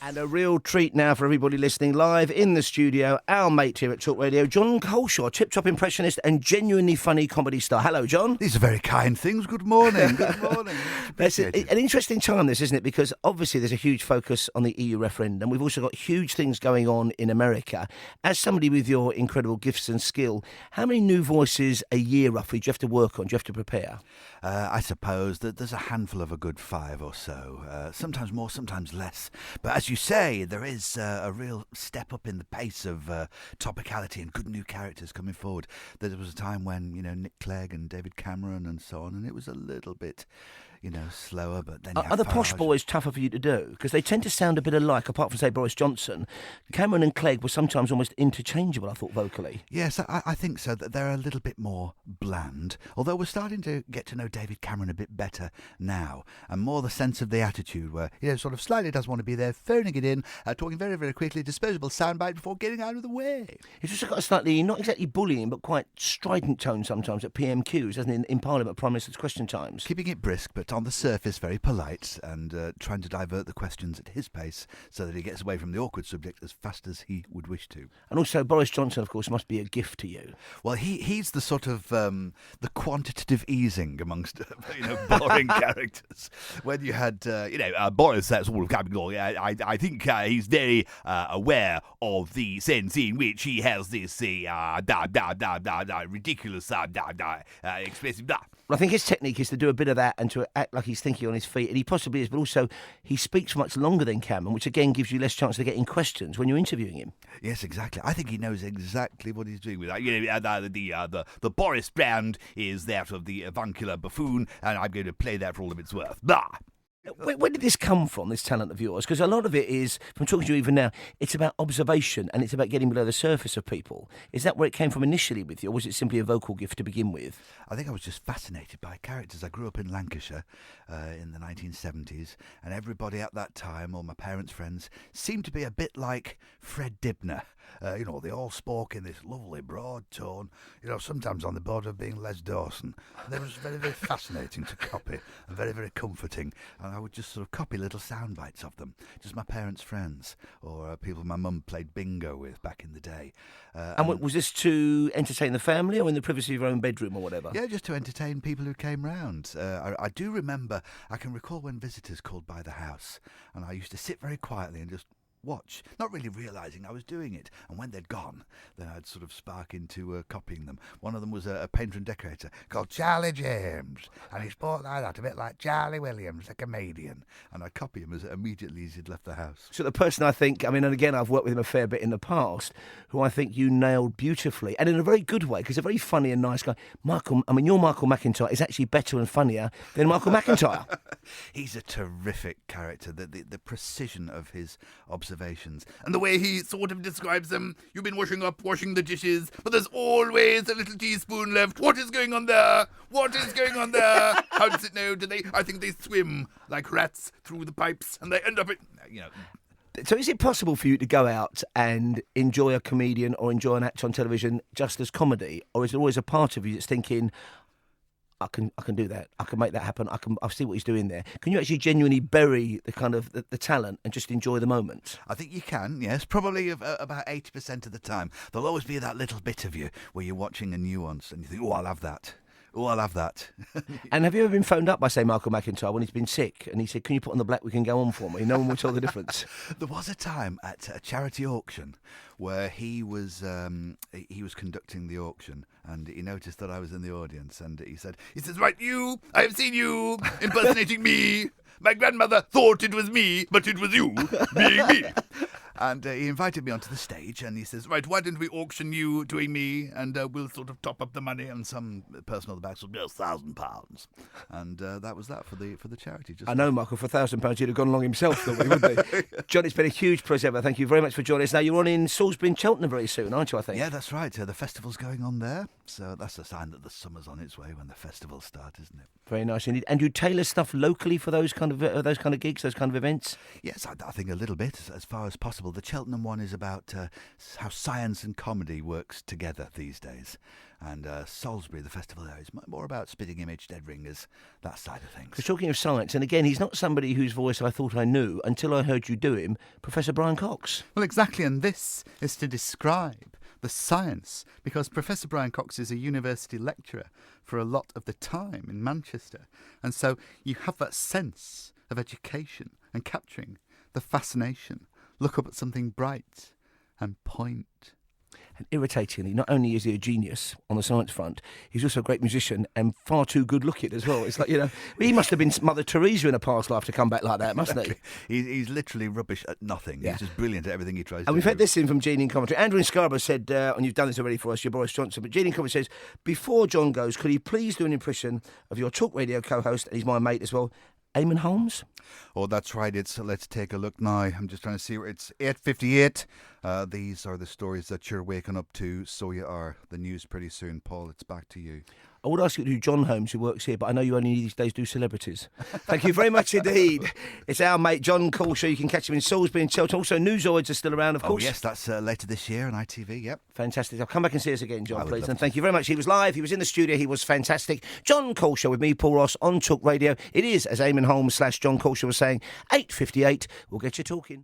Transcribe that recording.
And a real treat now for everybody listening live in the studio, our mate here at Talk Radio, John Culshaw, tip-top impressionist and genuinely funny comedy star. Hello, John. These are very kind things. Good morning. Good morning. That's an interesting time, this, isn't it? Because obviously there's a huge focus on the EU referendum. We've also got huge things going on in America. As somebody with your incredible gifts and skill, how many new voices a year, roughly, do you have to work on? Do you have to prepare? I suppose that there's a handful of a good 5 or so. Sometimes more, sometimes less. But as you say, there is a real step up in the pace of topicality and good new characters coming forward. There was a time when, Nick Clegg and David Cameron and so on, and it was a little bit, slower. But then are the posh boys tougher for you to do? Because they tend to sound a bit alike, apart from, say, Boris Johnson. Cameron and Clegg were sometimes almost interchangeable, I thought, vocally. Yes, I think so. That they're a little bit more bland. Although we're starting to get to know David Cameron a bit better now, and more the sense of the attitude where, sort of slightly doesn't want to be there, phoning it in, talking very, very quickly, disposable soundbite before getting out of the way. He's also got a slightly, not exactly bullying, but quite strident tone sometimes at PMQs, doesn't he, in Parliament, Prime Minister's Question Times. Keeping it brisk, but on the surface very polite, and trying to divert the questions at his pace so that he gets away from the awkward subject as fast as he would wish to. And also Boris Johnson, of course, must be a gift to you. Well, he's the sort of the quantitative easing amongst boring characters. When you had Boris, that's all coming on. I think he's very aware of the sense in which he has this ridiculous expressive. I think his technique is to do a bit of that and to act like he's thinking on his feet, and he possibly is, but also he speaks much longer than Cameron, which again gives you less chance of getting questions when you're interviewing him. Yes, exactly. I think he knows exactly what he's doing with that. The Boris brand is that of the avuncular buffoon, and I'm going to play that for all of its worth. Blah! Where did this come from, this talent of yours? Because a lot of it is, from talking to you even now, it's about observation and it's about getting below the surface of people. Is that where it came from initially with you, or was it simply a vocal gift to begin with? I think I was just fascinated by characters. I grew up in Lancashire in the 1970s, and everybody at that time, all my parents' friends, seemed to be a bit like Fred Dibner. They all spoke in this lovely broad tone, sometimes on the border of being Les Dawson. And they were very, very fascinating to copy and very, very comforting. And I would just sort of copy little sound bites of them, just my parents' friends or people my mum played bingo with back in the day. And was this to entertain the family or in the privacy of your own bedroom or whatever? Yeah, just to entertain people who came round. I do remember, I can recall when visitors called by the house, and I used to sit very quietly and just watch, not really realising I was doing it. And when they'd gone, then I'd sort of spark into copying them. One of them was a painter and decorator called Charlie James, and he spoke like that, a bit like Charlie Williams, a comedian. And I'd copy him as immediately as he'd left the house. So the person and again, I've worked with him a fair bit in the past, who I think you nailed beautifully, and in a very good way, because a very funny and nice guy. Your Michael McIntyre is actually better and funnier than Michael McIntyre. He's a terrific character. The precision of his observations and the way he sort of describes them. You've been washing the dishes, but there's always a little teaspoon left. What is going on there? What is going on there? How does it know? I think they swim like rats through the pipes and they end up So is it possible for you to go out and enjoy a comedian or enjoy an actor on television just as comedy, or is there always a part of you that's thinking, I can do that. I can make that happen. I see what he's doing there. Can you actually genuinely bury the kind of the talent and just enjoy the moment? I think you can, yes. Probably about 80% of the time. There'll always be that little bit of you where you're watching a nuance and you think, I'll have that. I'll have that. And have you ever been phoned up by, say, Michael McIntyre when he's been sick and he said, can you put on the black we can go on for me? No one will tell the difference. There was a time at a charity auction where he was conducting the auction, and he noticed that I was in the audience, and he says, right, I have seen you impersonating me. My grandmother thought it was me, but it was you being me. And he invited me onto the stage, and he says, right, why don't we auction you doing me, and we'll sort of top up the money, and some person on the back said, £1,000. And that was that for the charity. I know, Michael, for £1,000 he'd have gone along himself, wouldn't he? John, it's been a huge pleasure. Thank you very much for joining us. Now, you're on in Salisbury and Cheltenham very soon, aren't you, I think? Yeah, that's right. The festival's going on there. So that's a sign that the summer's on its way when the festivals start, isn't it? Very nice indeed. And you tailor stuff locally for those kind of gigs, those kind of events? Yes, I think a little bit, as far as possible. The Cheltenham one is about how science and comedy works together these days. And Salisbury, the festival there, is more about Spitting Image, Dead Ringers, that side of things. Because talking of science, and again, he's not somebody whose voice I thought I knew until I heard you do him, Professor Brian Cox. Well, exactly, and this is to describe the science, because Professor Brian Cox is a university lecturer for a lot of the time in Manchester, and so you have that sense of education and capturing the fascination. Look up at something bright and point. And irritatingly, not only is he a genius on the science front, he's also a great musician and far too good looking as well. It's like, he must have been Mother Teresa in a past life to come back like that, mustn't he? He's literally rubbish at nothing. Yeah. He's just brilliant at everything he tries to do. And we've had this in from Jeannie in commentary. Andrew in Scarborough said, and you've done this already for us, you're Boris Johnson, but Jeannie in commentary says, before John goes, could he please do an impression of your talk radio co-host, and he's my mate as well, Eamon Holmes? Oh, that's right. Let's take a look now. I'm just trying to see where it's 8:58. These are the stories that you're waking up to, so you are. The news pretty soon. Paul, it's back to you. I would ask you to do John Holmes, who works here, but I know you only these days do celebrities. Thank you very much indeed. It's our mate John Culshaw. You can catch him in Salisbury and Cheltenham. Also, Newsoids are still around, of course. Oh, yes, that's later this year on ITV, yep. Fantastic. I'll come back and see us again, John, I would please. love And to. thank you very much. He was live. He was in the studio. He was fantastic. John Culshaw with me, Paul Ross, on Talk Radio. It is, as Eamon Holmes / John Culshaw was saying, 8:58. We'll get you talking.